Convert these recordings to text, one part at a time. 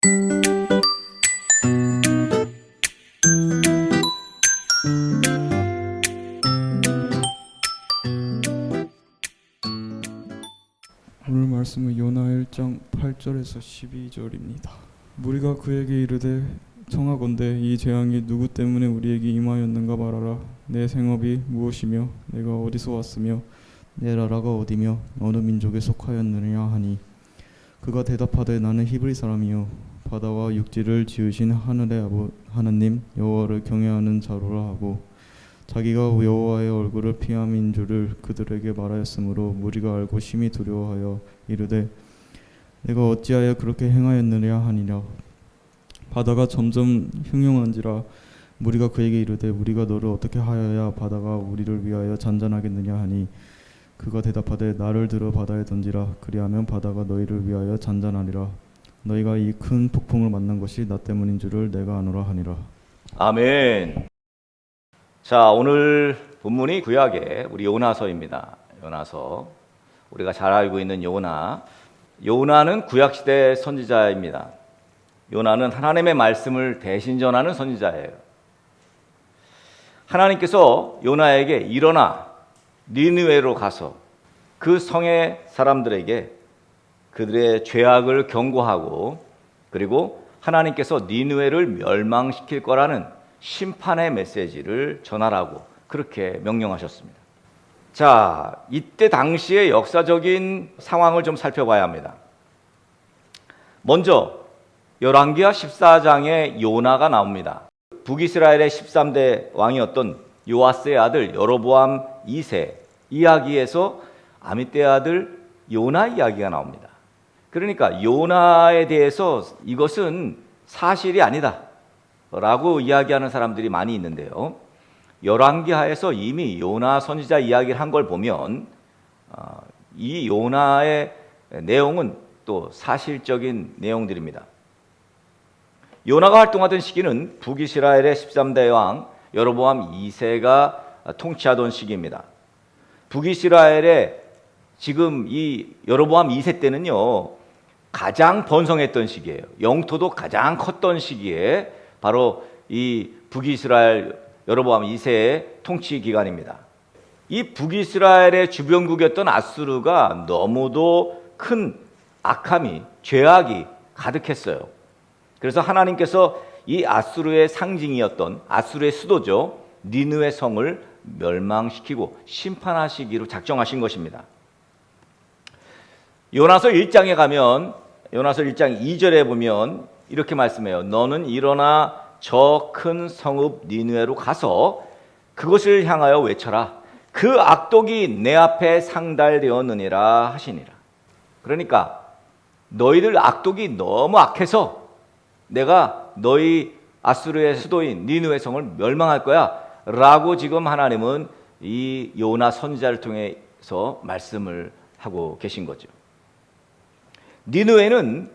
오늘 말씀은 요나 1장 8절에서 12절입니다. 무리가 그에게 이르되 청하건대 이 재앙이 누구 때문에 우리에게 임하였는가 말하라. 내 생업이 무엇이며 내가 어디서 왔으며 내 나라가 어디며 어느 민족에 속하였느냐 하니 그가 대답하되 나는 히브리 사람이요 바다와 육지를 지으신 하늘의 하나님 여호와를 경외하는 자로라 하고 자기가 여호와의 얼굴을 피함인 줄을 그들에게 말하였으므로 무리가 알고 심히 두려워하여 이르되 내가 어찌하여 그렇게 행하였느냐 하니라. 바다가 점점 흉흉한지라 무리가 그에게 이르되 우리가 너를 어떻게 하여야 바다가 우리를 위하여 잔잔하겠느냐 하니 그가 대답하되 나를 들어 바다에 던지라. 그리하면 바다가 너희를 위하여 잔잔하리라. 너희가 이 큰 폭풍을 만난 것이 나 때문인 줄을 내가 아노라 하니라. 아멘. 자, 오늘 본문이 구약의 우리 요나서입니다. 요나서. 우리가 잘 알고 있는 요나는 구약시대 선지자입니다. 요나는 하나님의 말씀을 대신 전하는 선지자예요. 하나님께서 요나에게 일어나 니느웨로 가서 그 성의 사람들에게 그들의 죄악을 경고하고 그리고 하나님께서 니느웨를 멸망시킬 거라는 심판의 메시지를 전하라고 그렇게 명령하셨습니다. 자, 이때 당시의 역사적인 상황을 좀 살펴봐야 합니다. 먼저 열왕기하 14장에 요나가 나옵니다. 북이스라엘의 13대 왕이었던 요아스의 아들 여로보암 2세 이야기에서 아미떼의 아들 요나 이야기가 나옵니다. 그러니까 요나에 대해서 이것은 사실이 아니다 라고 이야기하는 사람들이 많이 있는데요. 열왕기하에서 이미 요나 선지자 이야기를 한 걸 보면 이 요나의 내용은 또 사실적인 내용들입니다. 요나가 활동하던 시기는 북이스라엘의 13대 왕 여로보암 2세가 통치하던 시기입니다. 북이스라엘의 지금 이 여로보암 2세 때는요 가장 번성했던 시기예요. 영토도 가장 컸던 시기에 바로 이 북이스라엘 여로보암 2세의 통치 기간입니다. 이 북이스라엘의 주변국이었던 아수르가 너무도 큰 악함이 죄악이 가득했어요. 그래서 하나님께서 이 아수르의 상징이었던 아수르의 수도죠 니느웨 성을 멸망시키고 심판하시기로 작정하신 것입니다. 요나서 1장에 가면 요나서 1장 2절에 보면 이렇게 말씀해요. 너는 일어나 저 큰 성읍 니느웨로 가서 그것을 향하여 외쳐라. 그 악독이 내 앞에 상달되었느니라 하시니라. 그러니까 너희들 악독이 너무 악해서 내가 너희 아수르의 수도인 니느웨 성을 멸망할 거야 라고 지금 하나님은 이 요나 선지자를 통해서 말씀을 하고 계신 거죠. 니느웨는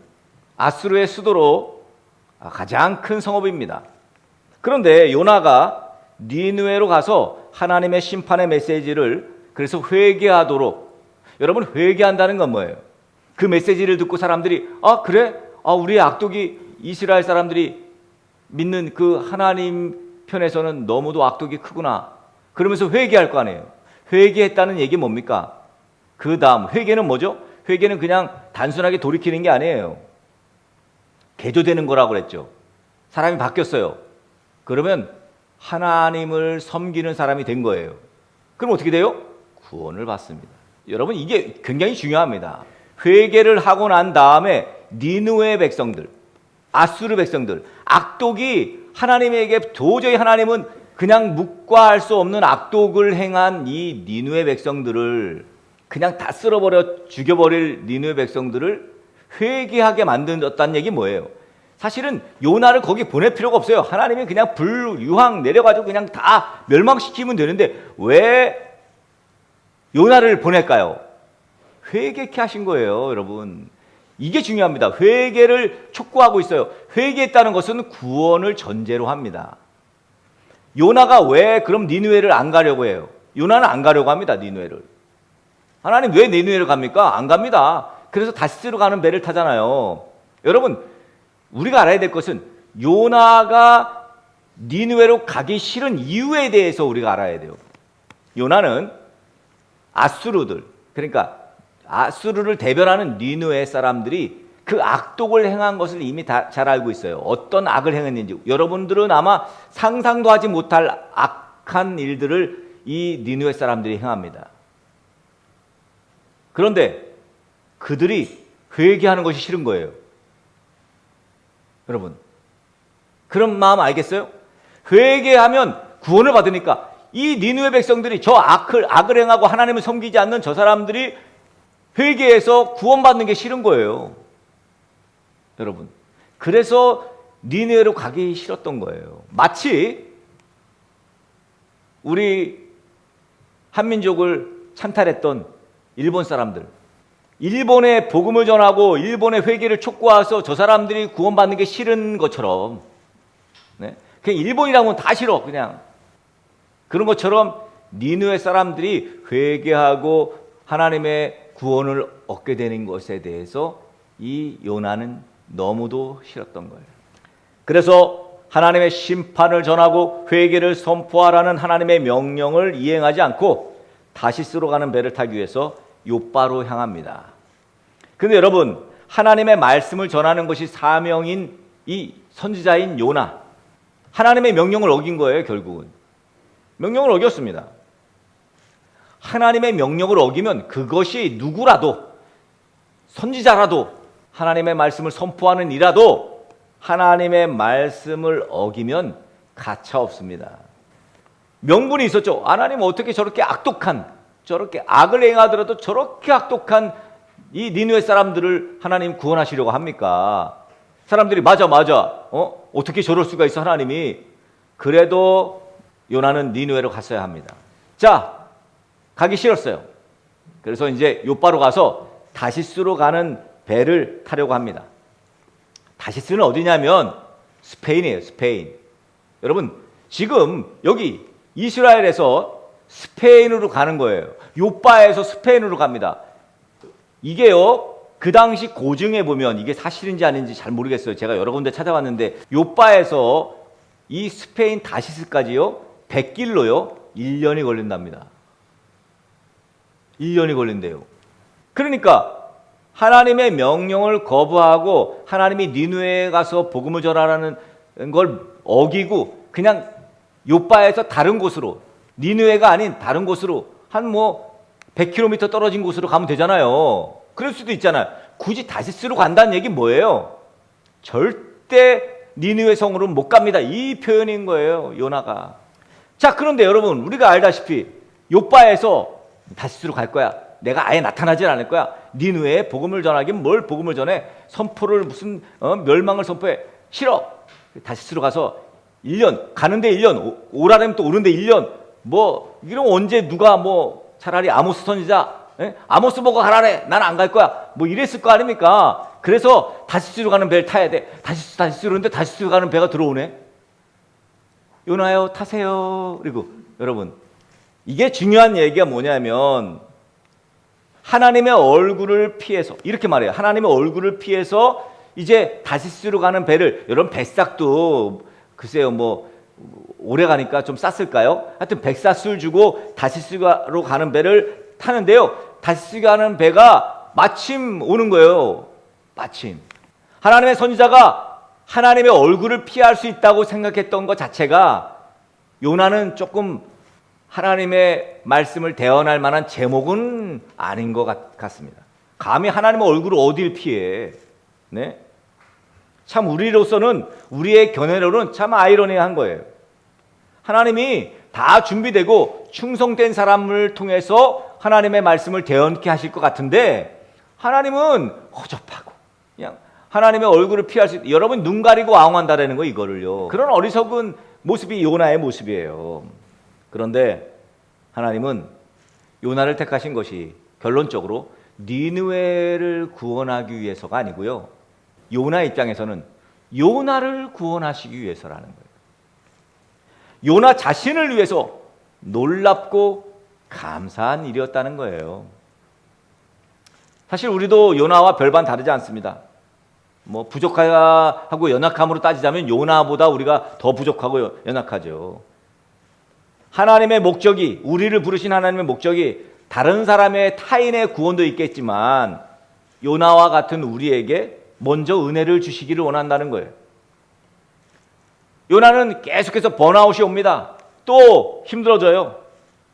아수르의 수도로 가장 큰 성읍입니다. 그런데 요나가 니느웨로 가서 하나님의 심판의 메시지를 그래서 회개하도록, 여러분 회개한다는 건 뭐예요? 그 메시지를 듣고 사람들이 그래? 우리의 악독이 이스라엘 사람들이 믿는 그 하나님 편에서는 너무도 악독이 크구나. 그러면서 회개할 거 아니에요. 회개했다는 얘기 뭡니까? 그 다음 회개는 뭐죠? 회개는 그냥 단순하게 돌이키는 게 아니에요. 개조되는 거라고 그랬죠. 사람이 바뀌었어요. 그러면 하나님을 섬기는 사람이 된 거예요. 그럼 어떻게 돼요? 구원을 받습니다. 여러분 이게 굉장히 중요합니다. 회개를 하고 난 다음에 니느웨 백성들, 아수르 백성들, 악독이 하나님에게 도저히 하나님은 그냥 묵과할 수 없는 악독을 행한 이 니느웨 백성들을 그냥 다 쓸어버려 죽여버릴 니느웨 백성들을 회개하게 만들었다는 얘기 뭐예요? 사실은 요나를 거기 보낼 필요가 없어요. 하나님이 그냥 불유황 내려가지고 그냥 다 멸망시키면 되는데 왜 요나를 보낼까요? 회개케 하신 거예요, 여러분. 이게 중요합니다. 회개를 촉구하고 있어요. 회개했다는 것은 구원을 전제로 합니다. 요나가 왜 그럼 니느웨를 안 가려고 해요? 요나는 안 가려고 합니다, 니느웨를. 하나님 왜 니느웨를 갑니까? 안 갑니다. 그래서 다시스로 가는 배를 타잖아요. 여러분, 우리가 알아야 될 것은 요나가 니느웨로 가기 싫은 이유에 대해서 우리가 알아야 돼요. 요나는 아수르들, 그러니까 아수르를 대변하는 니느웨 사람들이 그 악독을 행한 것을 이미 다 잘 알고 있어요. 어떤 악을 행했는지. 여러분들은 아마 상상도 하지 못할 악한 일들을 이 니느웨 사람들이 행합니다. 그런데 그들이 회개하는 것이 싫은 거예요. 여러분, 그런 마음 알겠어요? 회개하면 구원을 받으니까 이 니느웨 백성들이 저 악을 행하고 하나님을 섬기지 않는 저 사람들이 회개해서 구원받는 게 싫은 거예요. 여러분, 그래서 니느웨로 가기 싫었던 거예요. 마치 우리 한민족을 찬탈했던 일본 사람들, 일본에 복음을 전하고 일본의 회개를 촉구해서 저 사람들이 구원받는 게 싫은 것처럼, 네? 그냥 일본이라면 다 싫어, 그냥. 그런 것처럼 니느웨 사람들이 회개하고 하나님의 구원을 얻게 되는 것에 대해서 이 요나는 너무도 싫었던 거예요. 그래서 하나님의 심판을 전하고 회개를 선포하라는 하나님의 명령을 이행하지 않고 다시스로 가는 배를 타기 위해서 욥바로 향합니다. 그런데 여러분, 하나님의 말씀을 전하는 것이 사명인 이 선지자인 요나, 하나님의 명령을 어긴 거예요. 결국은 명령을 어겼습니다. 하나님의 명령을 어기면 그것이 누구라도, 선지자라도, 하나님의 말씀을 선포하는 이라도 하나님의 말씀을 어기면 가차 없습니다. 명분이 있었죠. 하나님 어떻게 저렇게 악독한, 저렇게 악을 행하더라도 저렇게 악독한 이 니느웨 사람들을 하나님 구원하시려고 합니까? 사람들이 맞아 어떻게 저럴 수가 있어 하나님이. 그래도 요나는 니느웨로 갔어야 합니다. 자, 가기 싫었어요. 그래서 이제 욥바로 가서 다시스로 가는 배를 타려고 합니다. 다시스는 어디냐면 스페인이에요. 스페인. 여러분, 지금 여기 이스라엘에서 스페인으로 가는 거예요. 욥바에서 스페인으로 갑니다. 이게요, 그 당시 고증에 보면 이게 사실인지 아닌지 잘 모르겠어요. 제가 여러 군데 찾아봤는데 욥바에서 이 스페인 다시스까지요 100길로요 1년이 걸린답니다. 1년이 걸린대요. 그러니까 하나님의 명령을 거부하고 하나님이 니느웨에 가서 복음을 전하라는 걸 어기고 그냥 욥바에서 다른 곳으로, 니느웨가 아닌 다른 곳으로 한 100km 떨어진 곳으로 가면 되잖아요. 그럴 수도 있잖아요. 굳이 다시스로 간다는 얘기 뭐예요? 절대 니느웨 성으로 못 갑니다. 이 표현인 거예요, 요나가. 자, 그런데 여러분, 우리가 알다시피 욥바에서 다시스로 갈 거야. 내가 아예 나타나질 않을 거야. 니느웨에 복음을 전하긴 뭘 복음을 전해. 선포를 무슨 멸망을 선포해. 싫어. 다시스로 가서 1년, 가는데 1년, 오라되면 또 오는데 1년. 이런 언제 누가 차라리 아모스 선지자, 아모스 보고 가라래. 난 안 갈 거야. 이랬을 거 아닙니까? 그래서 다시스로 가는 배를 타야 돼. 다시스로 오는데 다시스로 가는 배가 들어오네. 요나요, 타세요. 그리고 여러분, 이게 중요한 얘기가 뭐냐면 하나님의 얼굴을 피해서, 이렇게 말해요. 하나님의 얼굴을 피해서 이제 다시스로 가는 배를, 여러분 배싹도 글쎄요 오래 가니까 좀 쌌을까요? 하여튼 백사술 주고 다시스로 가는 배를 타는데요, 다시스 가는 배가 마침 오는 거예요. 마침 하나님의 선지자가 하나님의 얼굴을 피할 수 있다고 생각했던 것 자체가 요나는 조금 하나님의 말씀을 대언할 만한 제목은 아닌 것 같습니다. 감히 하나님의 얼굴을 어딜 피해? 네? 참 우리로서는, 우리의 견해로는 참 아이러니한 거예요. 하나님이 다 준비되고 충성된 사람을 통해서 하나님의 말씀을 대언케 하실 것 같은데 하나님은 허접하고 그냥 하나님의 얼굴을 피할 수 있다. 여러분, 눈 가리고 아웅한다라는 거, 이거를요. 그런 어리석은 모습이 요나의 모습이에요. 그런데 하나님은 요나를 택하신 것이 결론적으로 니느웨를 구원하기 위해서가 아니고요, 요나 입장에서는 요나를 구원하시기 위해서라는 거예요. 요나 자신을 위해서 놀랍고 감사한 일이었다는 거예요. 사실 우리도 요나와 별반 다르지 않습니다. 뭐 부족하고 연약함으로 따지자면 요나보다 우리가 더 부족하고 연약하죠. 하나님의 목적이, 우리를 부르신 하나님의 목적이 다른 사람의 타인의 구원도 있겠지만 요나와 같은 우리에게 먼저 은혜를 주시기를 원한다는 거예요. 요나는 계속해서 번아웃이 옵니다. 또 힘들어져요.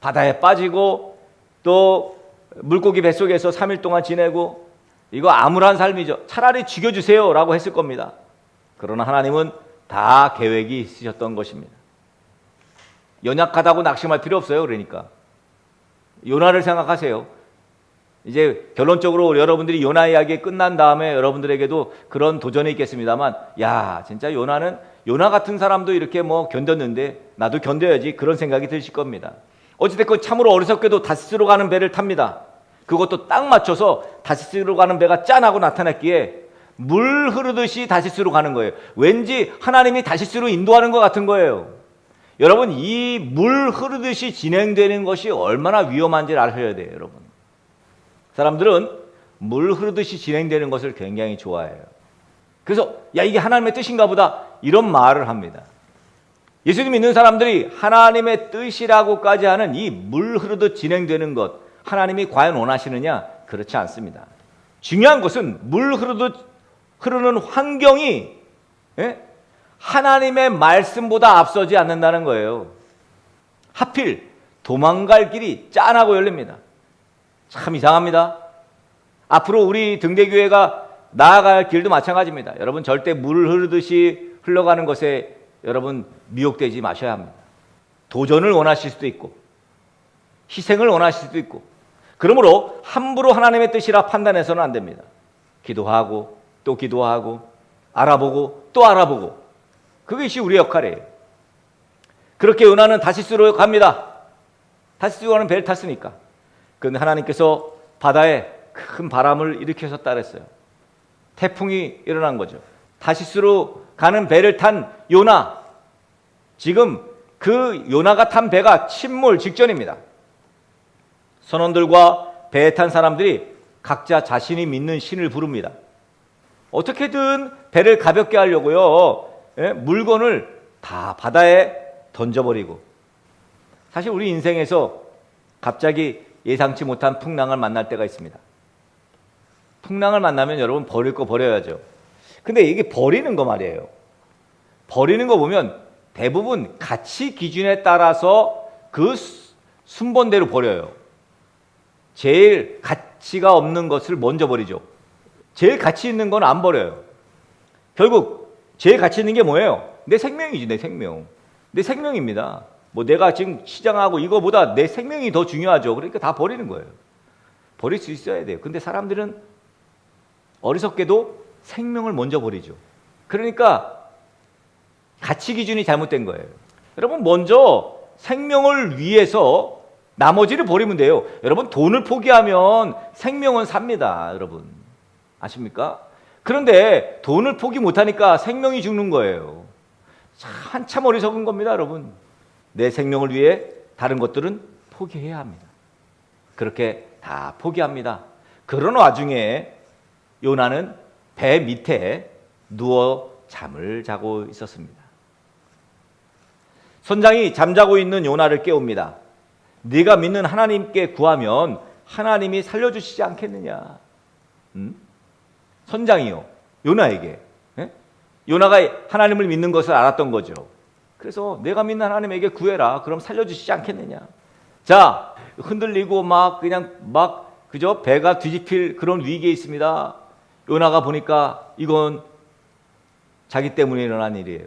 바다에 빠지고 또 물고기 뱃속에서 3일 동안 지내고, 이거 암울한 삶이죠. 차라리 죽여주세요 라고 했을 겁니다. 그러나 하나님은 다 계획이 있으셨던 것입니다. 연약하다고 낙심할 필요 없어요. 그러니까 요나를 생각하세요. 이제 결론적으로 여러분들이 요나 이야기 끝난 다음에 여러분들에게도 그런 도전이 있겠습니다만, 야 진짜 요나 같은 사람도 이렇게 뭐 견뎠는데 나도 견뎌야지, 그런 생각이 드실 겁니다. 어찌됐건 참으로 어리석게도 다시스로 가는 배를 탑니다. 그것도 딱 맞춰서 다시스로 가는 배가 짠하고 나타났기에 물 흐르듯이 다시스로 가는 거예요. 왠지 하나님이 다시스로 인도하는 것 같은 거예요. 여러분, 이 물 흐르듯이 진행되는 것이 얼마나 위험한지를 아셔야 돼요. 여러분, 사람들은 물 흐르듯이 진행되는 것을 굉장히 좋아해요. 그래서 야 이게 하나님의 뜻인가 보다 이런 말을 합니다. 예수님 믿는 사람들이 하나님의 뜻이라고까지 하는 이 물 흐르듯 진행되는 것, 하나님이 과연 원하시느냐? 그렇지 않습니다. 중요한 것은 물 흐르듯 흐르는 환경이 하나님의 말씀보다 앞서지 않는다는 거예요. 하필 도망갈 길이 짠하고 열립니다. 참 이상합니다. 앞으로 우리 등대교회가 나아갈 길도 마찬가지입니다. 여러분, 절대 물 흐르듯이 흘러가는 것에 여러분 미혹되지 마셔야 합니다. 도전을 원하실 수도 있고 희생을 원하실 수도 있고, 그러므로 함부로 하나님의 뜻이라 판단해서는 안 됩니다. 기도하고 또 기도하고 알아보고 또 알아보고, 그것이 우리의 역할이에요. 그렇게 요나는 다시스로 갑니다. 다시스로 가는 배를 탔으니까. 그런데 하나님께서 바다에 큰 바람을 일으키셨다 그랬어요. 태풍이 일어난 거죠. 다시스로 가는 배를 탄 요나, 지금 그 요나가 탄 배가 침몰 직전입니다. 선원들과 배에 탄 사람들이 각자 자신이 믿는 신을 부릅니다. 어떻게든 배를 가볍게 하려고요, 물건을 다 바다에 던져버리고. 사실 우리 인생에서 갑자기 예상치 못한 풍랑을 만날 때가 있습니다. 풍랑을 만나면 여러분 버릴 거 버려야죠. 근데 이게 버리는 거 말이에요. 버리는 거 보면 대부분 가치 기준에 따라서 그 순번대로 버려요. 제일 가치가 없는 것을 먼저 버리죠. 제일 가치 있는 건 안 버려요. 결국 제일 가치 있는 게 뭐예요? 내 생명이지. 내 생명. 내 생명입니다. 뭐 내가 지금 시장하고 이거보다 내 생명이 더 중요하죠. 그러니까 다 버리는 거예요. 버릴 수 있어야 돼요. 근데 사람들은 어리석게도 생명을 먼저 버리죠. 그러니까 가치 기준이 잘못된 거예요. 여러분, 먼저 생명을 위해서 나머지를 버리면 돼요. 여러분, 돈을 포기하면 생명은 삽니다. 여러분, 아십니까? 그런데 돈을 포기 못하니까 생명이 죽는 거예요. 한참 어리석은 겁니다. 여러분, 내 생명을 위해 다른 것들은 포기해야 합니다. 그렇게 다 포기합니다. 그런 와중에 요나는 배 밑에 누워 잠을 자고 있었습니다. 선장이 잠자고 있는 요나를 깨웁니다. 네가 믿는 하나님께 구하면 하나님이 살려주시지 않겠느냐. 선장이요, 요나에게. 요나가 하나님을 믿는 것을 알았던 거죠. 그래서 내가 믿는 하나님에게 구해라. 그럼 살려주시지 않겠느냐. 자, 흔들리고 그저 배가 뒤집힐 그런 위기에 있습니다. 요나가 보니까 이건 자기 때문에 일어난 일이에요.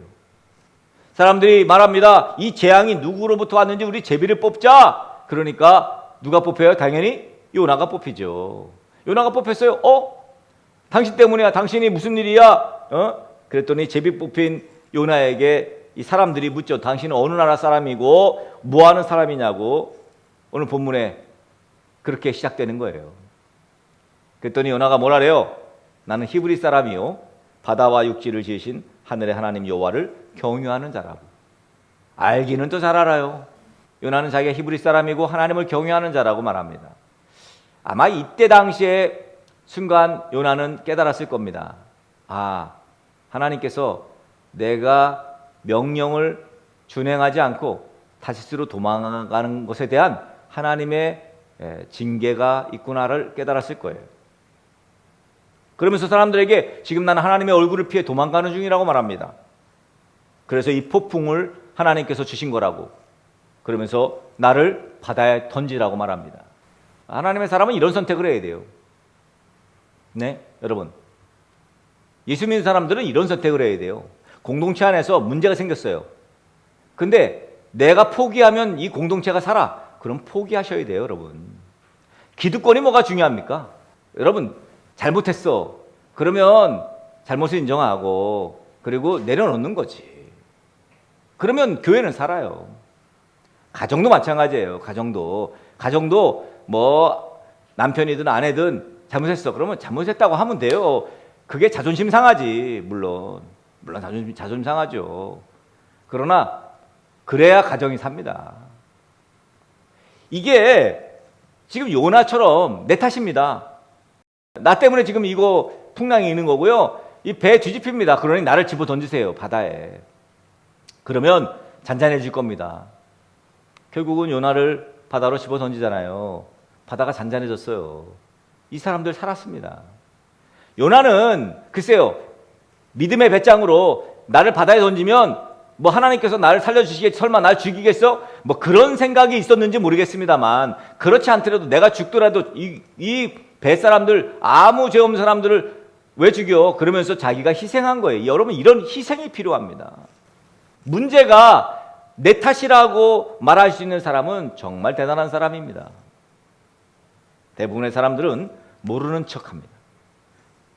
사람들이 말합니다. 이 재앙이 누구로부터 왔는지 우리 제비를 뽑자. 그러니까 누가 뽑혀요? 당연히 요나가 뽑히죠. 요나가 뽑혔어요. 당신 때문이야. 당신이 무슨 일이야? 그랬더니 제비 뽑힌 요나에게 이 사람들이 묻죠. 당신은 어느 나라 사람이고 뭐 하는 사람이냐고. 오늘 본문에 그렇게 시작되는 거예요. 그랬더니 요나가 뭐라래요? 나는 히브리 사람이요, 바다와 육지를 지으신 하늘의 하나님 여호와를 경유하는 자라고. 알기는 또 잘 알아요. 요나는 자기가 히브리 사람이고 하나님을 경유하는 자라고 말합니다. 아마 이때 당시에 순간 요나는 깨달았을 겁니다. 하나님께서 내가 명령을 준행하지 않고 타시스로 도망가는 것에 대한 하나님의 징계가 있구나를 깨달았을 거예요. 그러면서 사람들에게 지금 나는 하나님의 얼굴을 피해 도망가는 중이라고 말합니다. 그래서 이 폭풍을 하나님께서 주신 거라고, 그러면서 나를 바다에 던지라고 말합니다. 하나님의 사람은 이런 선택을 해야 돼요. 네, 여러분. 예수 믿는 사람들은 이런 선택을 해야 돼요. 공동체 안에서 문제가 생겼어요. 근데 내가 포기하면 이 공동체가 살아. 그럼 포기하셔야 돼요, 여러분. 기득권이 뭐가 중요합니까? 여러분, 잘못했어. 그러면 잘못을 인정하고 그리고 내려놓는 거지. 그러면 교회는 살아요. 가정도 마찬가지예요. 가정도 뭐 남편이든 아내든 잘못했어. 그러면 잘못했다고 하면 돼요. 그게 자존심 상하지. 물론 자존심 상하죠. 그러나 그래야 가정이 삽니다. 이게 지금 요나처럼 내 탓입니다. 나 때문에 지금 이거 풍랑이 있는 거고요. 이 배 뒤집힙니다. 그러니 나를 집어 던지세요, 바다에. 그러면 잔잔해질 겁니다. 결국은 요나를 바다로 집어 던지잖아요. 바다가 잔잔해졌어요. 이 사람들 살았습니다. 요나는 글쎄요, 믿음의 배짱으로 나를 바다에 던지면 뭐 하나님께서 나를 살려주시겠지, 설마 날 죽이겠어? 뭐 그런 생각이 있었는지 모르겠습니다만, 그렇지 않더라도 내가 죽더라도 이 뱃사람들, 아무 죄 없는 사람들을 왜 죽여? 그러면서 자기가 희생한 거예요. 여러분, 이런 희생이 필요합니다. 문제가 내 탓이라고 말할 수 있는 사람은 정말 대단한 사람입니다. 대부분의 사람들은 모르는 척합니다.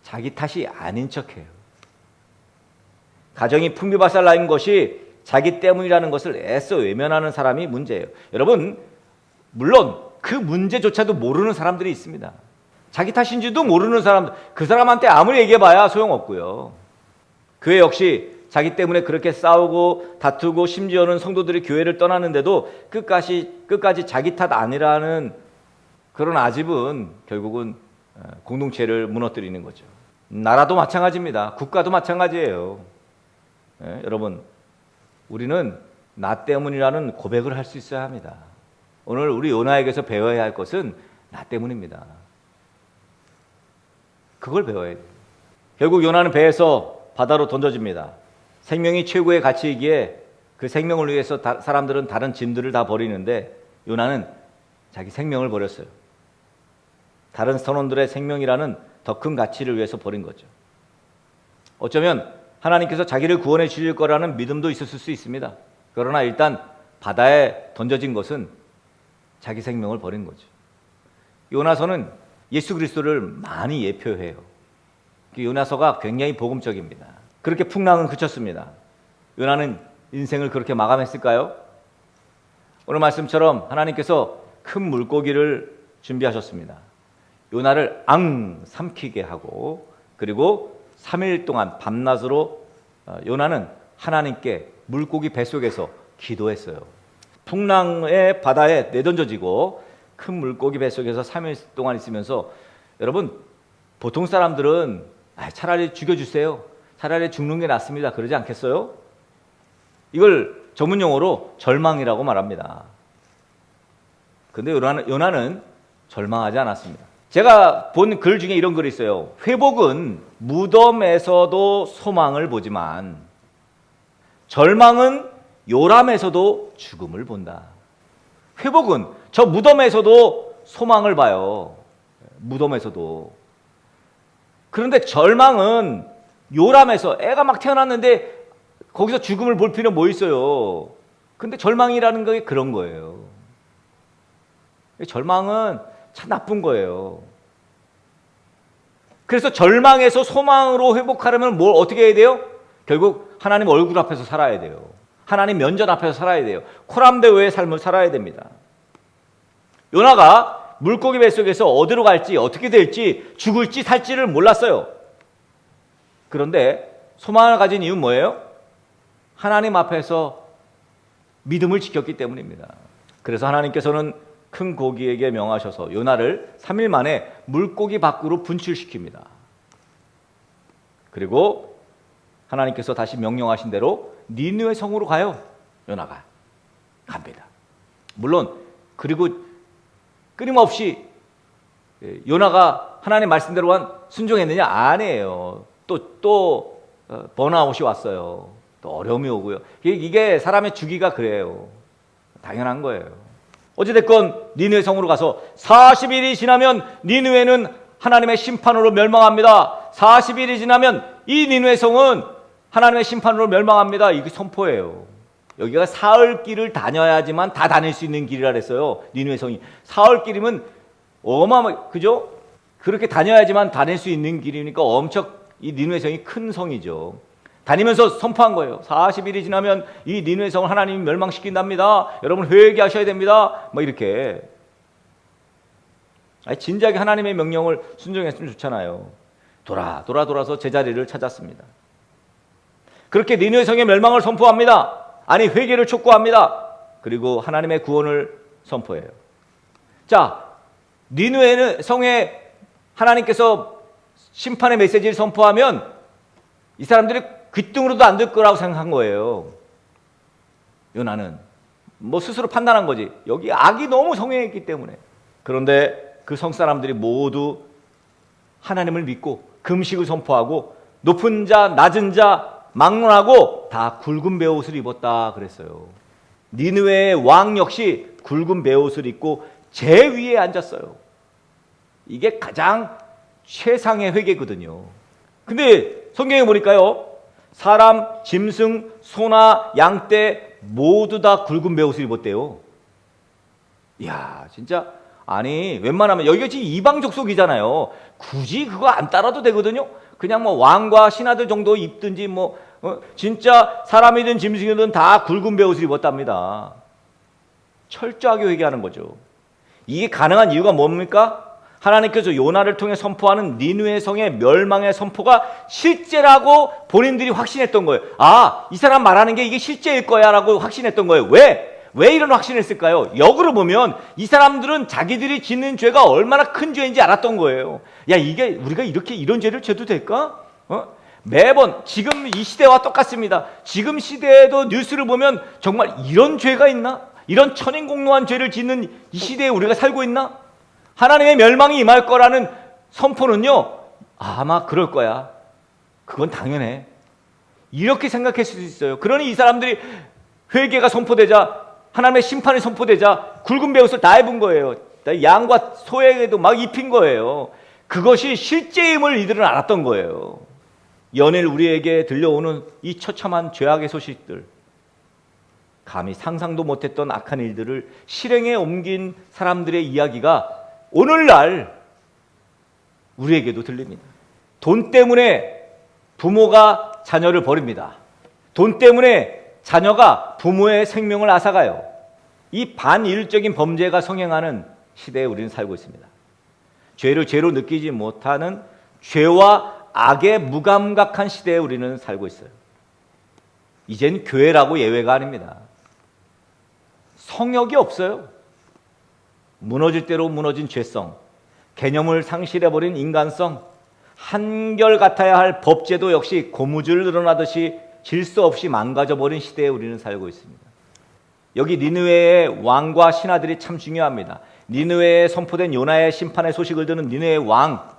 자기 탓이 아닌 척해요. 가정이 풍비박살 난 것이 자기 때문이라는 것을 애써 외면하는 사람이 문제예요. 여러분, 물론 그 문제조차도 모르는 사람들이 있습니다. 자기 탓인지도 모르는 사람들, 그 사람한테 아무리 얘기해봐야 소용없고요. 교회 역시 자기 때문에 그렇게 싸우고 다투고 심지어는 성도들이 교회를 떠나는데도 끝까지 자기 탓 아니라는 그런 아집은 결국은 공동체를 무너뜨리는 거죠. 나라도 마찬가지입니다. 국가도 마찬가지예요. 여러분, 우리는 나 때문이라는 고백을 할 수 있어야 합니다. 오늘 우리 요나에게서 배워야 할 것은 나 때문입니다. 그걸 배워야 돼요. 결국 요나는 배에서 바다로 던져집니다. 생명이 최고의 가치이기에 그 생명을 위해서 사람들은 다른 짐들을 다 버리는데 요나는 자기 생명을 버렸어요. 다른 선원들의 생명이라는 더 큰 가치를 위해서 버린 거죠. 어쩌면 하나님께서 자기를 구원해 주실 거라는 믿음도 있었을 수 있습니다. 그러나 일단 바다에 던져진 것은 자기 생명을 버린 거죠. 요나서는 예수 그리스도를 많이 예표해요. 요나서가 굉장히 복음적입니다. 그렇게 풍랑은 그쳤습니다. 요나는 인생을 그렇게 마감했을까요? 오늘 말씀처럼 하나님께서 큰 물고기를 준비하셨습니다. 요나를 삼키게 하고, 그리고 3일 동안 밤낮으로 요나는 하나님께 물고기 뱃속에서 기도했어요. 풍랑의 바다에 내던져지고 큰 물고기 뱃속에서 3일 동안 있으면서, 여러분, 보통 사람들은 차라리 죽여주세요, 차라리 죽는 게 낫습니다, 그러지 않겠어요? 이걸 전문용어로 절망이라고 말합니다. 근데 요나는 절망하지 않았습니다. 제가 본 글 중에 이런 글이 있어요. 회복은 무덤에서도 소망을 보지만 절망은 요람에서도 죽음을 본다. 회복은 저 무덤에서도 소망을 봐요. 무덤에서도. 그런데 절망은 요람에서, 애가 막 태어났는데 거기서 죽음을 볼 필요는 뭐 있어요. 근데 절망이라는 게 그런 거예요. 절망은 참 나쁜 거예요. 그래서 절망에서 소망으로 회복하려면 뭘 어떻게 해야 돼요? 결국 하나님 얼굴 앞에서 살아야 돼요. 하나님 면전 앞에서 살아야 돼요. 코람데오의 삶을 살아야 됩니다. 요나가 물고기 뱃속에서 어디로 갈지, 어떻게 될지, 죽을지 살지를 몰랐어요. 그런데 소망을 가진 이유는 뭐예요? 하나님 앞에서 믿음을 지켰기 때문입니다. 그래서 하나님께서는 큰 고기에게 명하셔서 요나를 3일 만에 물고기 밖으로 분출시킵니다. 그리고 하나님께서 다시 명령하신 대로 니느웨 성으로 가요. 요나가 갑니다. 물론 그리고 끊임없이 요나가 하나님 말씀대로만 순종했느냐? 아니에요. 또 번아웃이 왔어요. 또 어려움이 오고요. 이게 사람의 주기가 그래요. 당연한 거예요. 어찌됐건 니느웨 성으로 가서 40일이 지나면 니느웨는 하나님의 심판으로 멸망합니다. 40일이 지나면 이 니느웨 성은 하나님의 심판으로 멸망합니다. 이게 선포예요. 여기가 사흘 길을 다녀야지만 다 다닐 수 있는 길이라 그랬어요. 니느웨 성이. 사흘 길이면 그죠? 그렇게 다녀야지만 다닐 수 있는 길이니까 엄청 이 니느웨 성이 큰 성이죠. 다니면서 선포한 거예요. 40일이 지나면 이 니느웨 성을 하나님이 멸망시킨답니다. 여러분 회개하셔야 됩니다. 이렇게. 진작에 하나님의 명령을 순종했으면 좋잖아요. 돌아서 제자리를 찾았습니다. 그렇게 니느웨 성의 멸망을 선포합니다. 아니 회개를 촉구합니다. 그리고 하나님의 구원을 선포해요. 자, 니느웨 성에 하나님께서 심판의 메시지를 선포하면 이 사람들이 귀등으로도 안 들 거라고 생각한 거예요. 요나는 스스로 판단한 거지. 여기 악이 너무 성행했기 때문에. 그런데 그 성 사람들이 모두 하나님을 믿고 금식을 선포하고 높은 자 낮은 자 막론하고 다 굵은 베옷을 입었다 그랬어요. 니느웨의 왕 역시 굵은 베옷을 입고 제 위에 앉았어요. 이게 가장 최상의 회개거든요. 근데 성경에 보니까요, 사람, 짐승, 소나 양떼 모두 다 굵은 베옷을 입었대요. 이야, 진짜 아니 웬만하면 여기가 지금 이방 족속이잖아요. 굳이 그거 안 따라도 되거든요. 그냥 왕과 신하들 정도 입든지 진짜 사람이든 짐승이든 다 굵은 베옷을 입었답니다. 철저하게 회개하는 거죠. 이게 가능한 이유가 뭡니까? 하나님께서 요나를 통해 선포하는 니느웨 성의 멸망의 선포가 실제라고 본인들이 확신했던 거예요. 이 사람 말하는 게 이게 실제일 거야 라고 확신했던 거예요. 왜 이런 확신을 했을까요? 역으로 보면 이 사람들은 자기들이 짓는 죄가 얼마나 큰 죄인지 알았던 거예요. 이게 우리가 이런 죄를 져도 될까? 매번 지금 이 시대와 똑같습니다. 지금 시대에도 뉴스를 보면 정말 이런 죄가 있나? 이런 천인공노한 죄를 짓는 이 시대에 우리가 살고 있나? 하나님의 멸망이 임할 거라는 선포는요, 아마 그럴 거야. 그건 당연해. 이렇게 생각할 수도 있어요. 그러니 이 사람들이 회개가 선포되자, 하나님의 심판이 선포되자 굵은 베옷을 다 입은 거예요. 양과 소에게도 막 입힌 거예요. 그것이 실제임을 이들은 알았던 거예요. 연일 우리에게 들려오는 이 처참한 죄악의 소식들, 감히 상상도 못했던 악한 일들을 실행에 옮긴 사람들의 이야기가 오늘날 우리에게도 들립니다. 돈 때문에 부모가 자녀를 버립니다. 돈 때문에 자녀가 부모의 생명을 앗아가요. 이 반인륜적인 범죄가 성행하는 시대에 우리는 살고 있습니다. 죄를 죄로 느끼지 못하는 죄와 악에 무감각한 시대에 우리는 살고 있어요. 이젠 교회라고 예외가 아닙니다. 성역이 없어요. 무너질 대로 무너진 죄성, 개념을 상실해버린 인간성, 한결같아야 할 법제도 역시 고무줄 늘어나듯이 질서 없이 망가져버린 시대에 우리는 살고 있습니다. 여기 니느웨의 왕과 신하들이 참 중요합니다. 니느웨에 선포된 요나의 심판의 소식을 듣는 니느웨의 왕,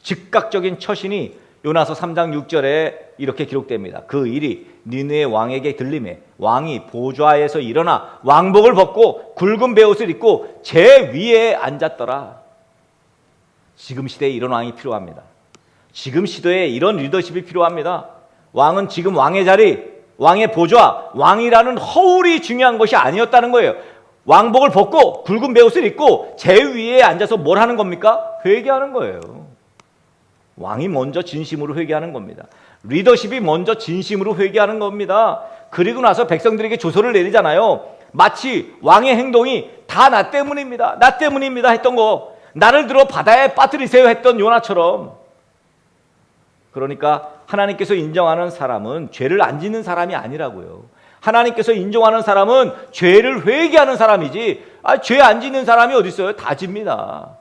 즉각적인 처신이 요나서 3장 6절에 이렇게 기록됩니다. 그 일이 니느웨 왕에게 들림에 왕이 보좌에서 일어나 왕복을 벗고 굵은 베옷을 입고 제 위에 앉았더라. 지금 시대에 이런 왕이 필요합니다. 지금 시대에 이런 리더십이 필요합니다. 왕은 지금 왕의 자리, 왕의 보좌, 왕이라는 허울이 중요한 것이 아니었다는 거예요. 왕복을 벗고 굵은 베옷을 입고 제 위에 앉아서 뭘 하는 겁니까? 회개하는 거예요. 왕이 먼저 진심으로 회개하는 겁니다. 리더십이 먼저 진심으로 회개하는 겁니다. 그리고 나서 백성들에게 조서를 내리잖아요. 마치 왕의 행동이 다 나 때문입니다. 나 때문입니다 했던 거, 나를 들어 바다에 빠뜨리세요 했던 요나처럼. 그러니까 하나님께서 인정하는 사람은 죄를 안 짓는 사람이 아니라고요. 하나님께서 인정하는 사람은 죄를 회개하는 사람이지, 죄 안 짓는 사람이 어디 있어요? 다 집니다.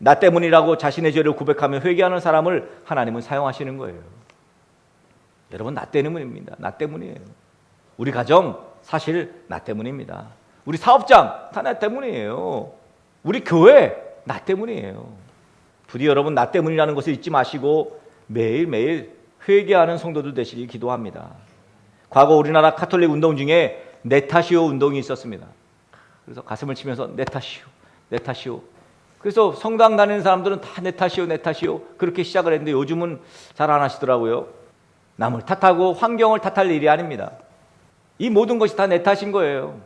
나 때문이라고 자신의 죄를 고백하며 회개하는 사람을 하나님은 사용하시는 거예요. 여러분, 나 때문입니다. 나 때문이에요. 우리 가정 사실 나 때문입니다. 우리 사업장 다 나 때문이에요. 우리 교회 나 때문이에요. 부디 여러분, 나 때문이라는 것을 잊지 마시고 매일매일 회개하는 성도들 되시길 기도합니다. 과거 우리나라 카톨릭 운동 중에 네타시오 운동이 있었습니다. 그래서 가슴을 치면서 네타시오, 네타시오. 그래서 성당 다니는 사람들은 다 네타시오, 네타시오 그렇게 시작을 했는데 요즘은 잘 안 하시더라고요. 남을 탓하고 환경을 탓할 일이 아닙니다. 이 모든 것이 다 내 탓인 거예요.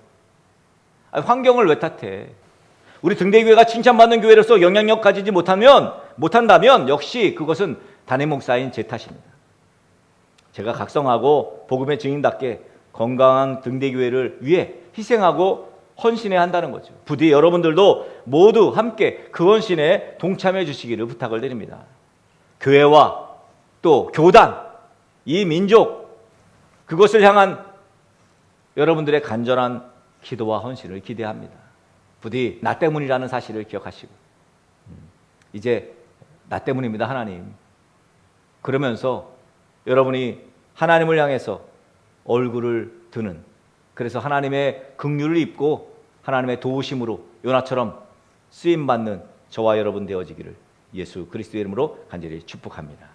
아니, 환경을 왜 탓해? 우리 등대교회가 칭찬받는 교회로서 영향력 가지지 못한다면 역시 그것은 담임 목사인 제 탓입니다. 제가 각성하고 복음의 증인답게 건강한 등대교회를 위해 희생하고 헌신해야 한다는 거죠. 부디 여러분들도 모두 함께 그 헌신에 동참해 주시기를 부탁을 드립니다. 교회와 또 교단, 이 민족, 그것을 향한 여러분들의 간절한 기도와 헌신을 기대합니다. 부디 나 때문이라는 사실을 기억하시고 이제 나 때문입니다, 하나님. 그러면서 여러분이 하나님을 향해서 얼굴을 드는, 그래서 하나님의 긍휼을 입고 하나님의 도우심으로 요나처럼 쓰임받는 저와 여러분 되어지기를 예수 그리스도의 이름으로 간절히 축복합니다.